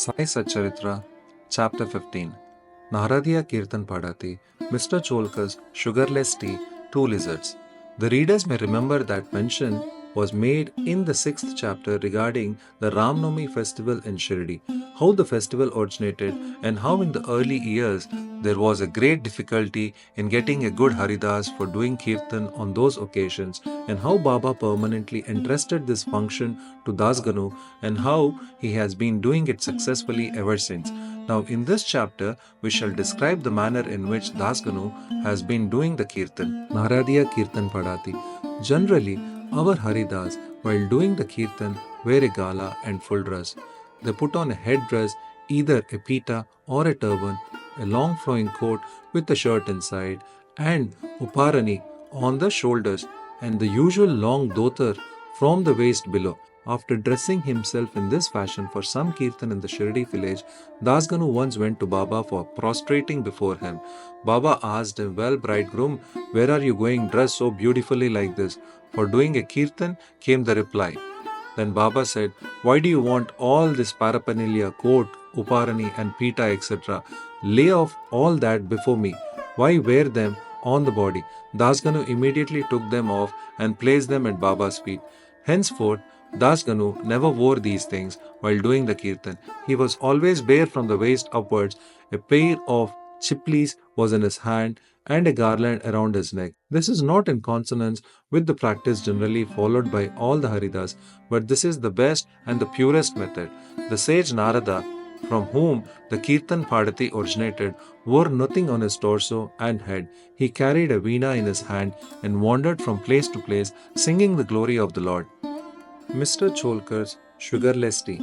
Sai Satcharitra, Chapter 15 Naradiya Kirtan Paddhati, Mr. Cholkar's Sugarless Tea, Two Lizards. The readers may remember that mention was made in the 6th chapter regarding the Ramnavami festival in Shirdi, how the festival originated, and how in the early years there was a great difficulty in getting a good Haridas for doing Kirtan on those occasions, and how Baba permanently entrusted this function to Dasganu, and how he has been doing it successfully ever since. Now, in this chapter, we shall describe the manner in which Dasganu has been doing the Kirtan, Naradiya Kirtan Paddhati. Generally, our Haridas, while doing the Kirtan, wear a gala and full dress. They put on a headdress, either a pita or a turban, a long flowing coat with a shirt inside, and uparani on the shoulders, and the usual long dhotar from the waist below. After dressing himself in this fashion for some kirtan in the Shirdi village, Dasganu once went to Baba for prostrating before him. Baba asked him, "Well, bridegroom, where are you going dressed so beautifully like this?" "For doing a kirtan," came the reply. Then Baba said, "Why do you want all this paraphernalia, coat, uparani, and pita, etc.? Lay off all that before me. Why wear them on the body?" Dasganu immediately took them off and placed them at Baba's feet. Henceforth, Dasganu never wore these things while doing the kirtan. He was always bare from the waist upwards. A pair of chiplis was in his hand and a garland around his neck. This is not in consonance with the practice generally followed by all the Haridas, but this is the best and the purest method. The sage Narada, from whom the Kirtan Paddhati originated, wore nothing on his torso and head. He carried a veena in his hand and wandered from place to place, singing the glory of the Lord. Mr. Cholkar's Sugarless Tea.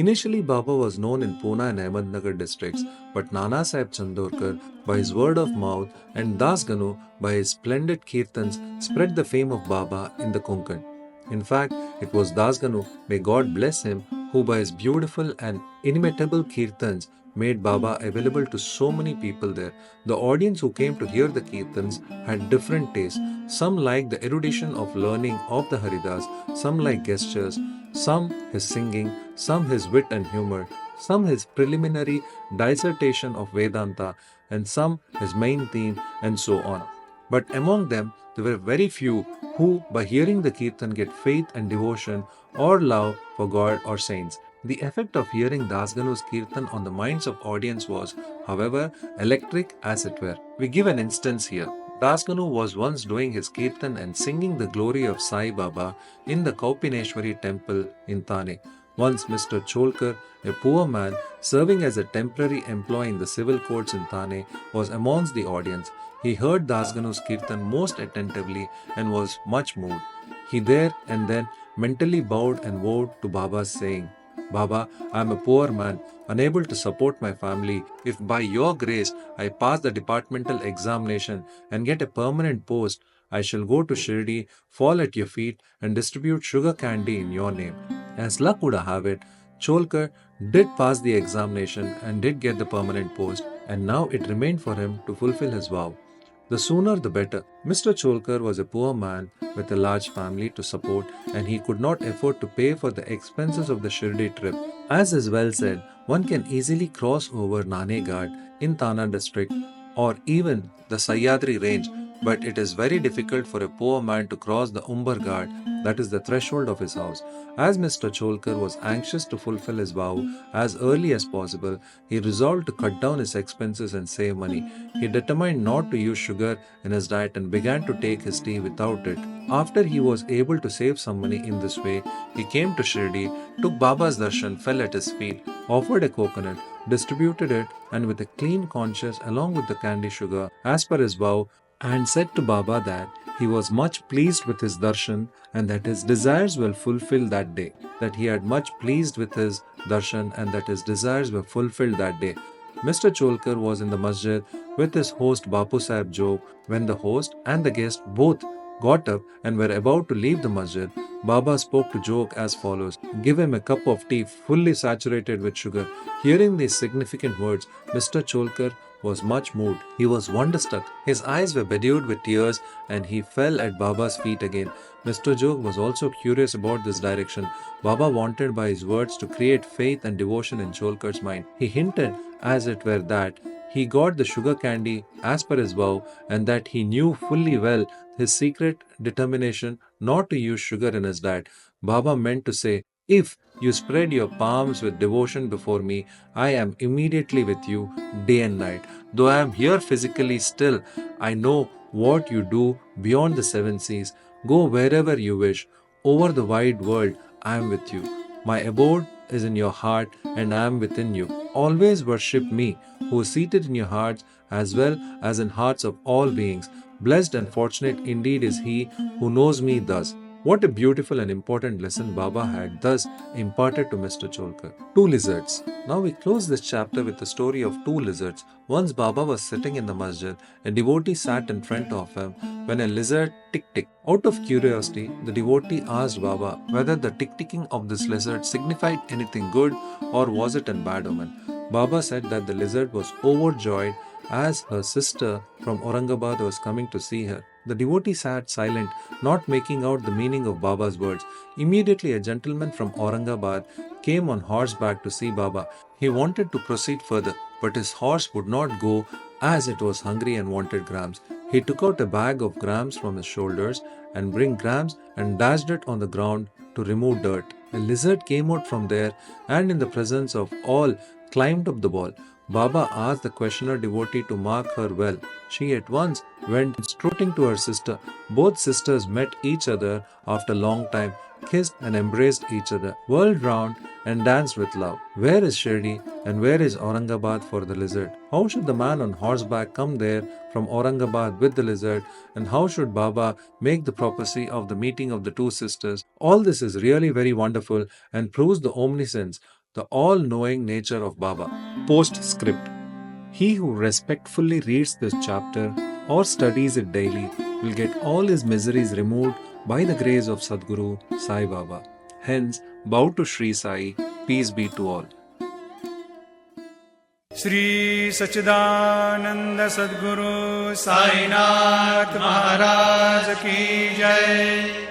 Initially, Baba was known in Pune and Ahmednagar districts, but Nana Sahib Chandorkar, by his word of mouth, and Dasganu, by his splendid kirtans, spread the fame of Baba in the Konkan. In fact, it was Dasganu, may God bless him, who by his beautiful and inimitable kirtans made Baba available to so many people there. The audience who came to hear the kirtans had different tastes. Some liked the erudition of learning of the Haridas, some like gestures, some his singing, some his wit and humor, some his preliminary dissertation of Vedanta, and some his main theme, and so on. But among them, there were very few who, by hearing the Kirtan, get faith and devotion or love for God or saints. The effect of hearing Dasganu's Kirtan on the minds of audience was, however, electric as it were. We give an instance here. Dasganu was once doing his Kirtan and singing the glory of Sai Baba in the Kaupineshwari temple in Thane. Once Mr. Cholkar, a poor man serving as a temporary employee in the civil courts in Thane, was amongst the audience. He heard Dasganu's Kirtan most attentively and was much moved. He there and then mentally bowed and vowed to Baba, saying, "Baba, I am a poor man, unable to support my family. If by your grace I pass the departmental examination and get a permanent post, I shall go to Shirdi, fall at your feet, and distribute sugar candy in your name." As luck would have it, Cholkar did pass the examination and did get the permanent post, and now it remained for him to fulfill his vow. The sooner the better. Mr. Cholkar was a poor man with a large family to support, and he could not afford to pay for the expenses of the Shirdi trip. As is well said, one can easily cross over Nane Ghat in Tana district or even the Sahyadri range, but it is very difficult for a poor man to cross the Umbar Ghat, that is the threshold of his house. As Mr. Cholkar was anxious to fulfill his vow as early as possible, he resolved to cut down his expenses and save money. He determined not to use sugar in his diet and began to take his tea without it. After he was able to save some money in this way, he came to Shirdi, took Baba's darshan, fell at his feet, offered a coconut, distributed it, and with a clean conscience along with the candy sugar, as per his vow, and said to Baba that he was much pleased with his darshan and that his desires were fulfilled that day. That he had much pleased with his darshan and that his desires were fulfilled that day. Mr. Cholkar was in the masjid with his host Bapu Sahib Jog when the host and the guest both got up and were about to leave the masjid. Baba spoke to Jog as follows: "Give him a cup of tea fully saturated with sugar." Hearing these significant words, Mr. Cholkar was much moved. He was wonderstruck. His eyes were bedewed with tears and he fell at Baba's feet again. Mr. Jog was also curious about this direction. Baba wanted by his words to create faith and devotion in Cholkar's mind. He hinted, as it were, that he got the sugar candy as per his vow and that he knew fully well his secret determination not to use sugar in his diet. Baba meant to say, if you spread your palms with devotion before me, I am immediately with you day and night. Though I am here physically still, I know what you do beyond the seven seas. Go wherever you wish. Over the wide world, I am with you. My abode is in your heart and I am within you. Always worship me, who is seated in your hearts as well as in hearts of all beings. Blessed and fortunate indeed is he who knows me thus. What a beautiful and important lesson Baba had thus imparted to Mr. Cholkar. Two lizards. Now we close this chapter with the story of two lizards. Once Baba was sitting in the masjid, a devotee sat in front of him when a lizard tick-ticked. Out of curiosity, the devotee asked Baba whether the tick-ticking of this lizard signified anything good or was it a bad omen. Baba said that the lizard was overjoyed as her sister from Aurangabad was coming to see her. The devotee sat silent, not making out the meaning of Baba's words. Immediately a gentleman from Aurangabad came on horseback to see Baba. He wanted to proceed further, but his horse would not go as it was hungry and wanted grams. He took out a bag of grams from his shoulders and bring grams and dashed it on the ground to remove dirt. A lizard came out from there and in the presence of all climbed up the wall. Baba asked the questioner devotee to mark her well. She at once went strutting to her sister. Both sisters met each other after a long time, kissed and embraced each other, whirled round and danced with love. Where is Shirdi and where is Aurangabad for the lizard? How should the man on horseback come there from Aurangabad with the lizard? And how should Baba make the prophecy of the meeting of the two sisters? All this is really very wonderful and proves the omniscience, the all-knowing nature of Baba. Postscript. He who respectfully reads this chapter or studies it daily will get all his miseries removed by the grace of Sadguru Sai Baba. Hence, bow to Shri Sai, peace be to all. Shri Satchidananda Sadguru Sai Nath Maharaj Ki Jai.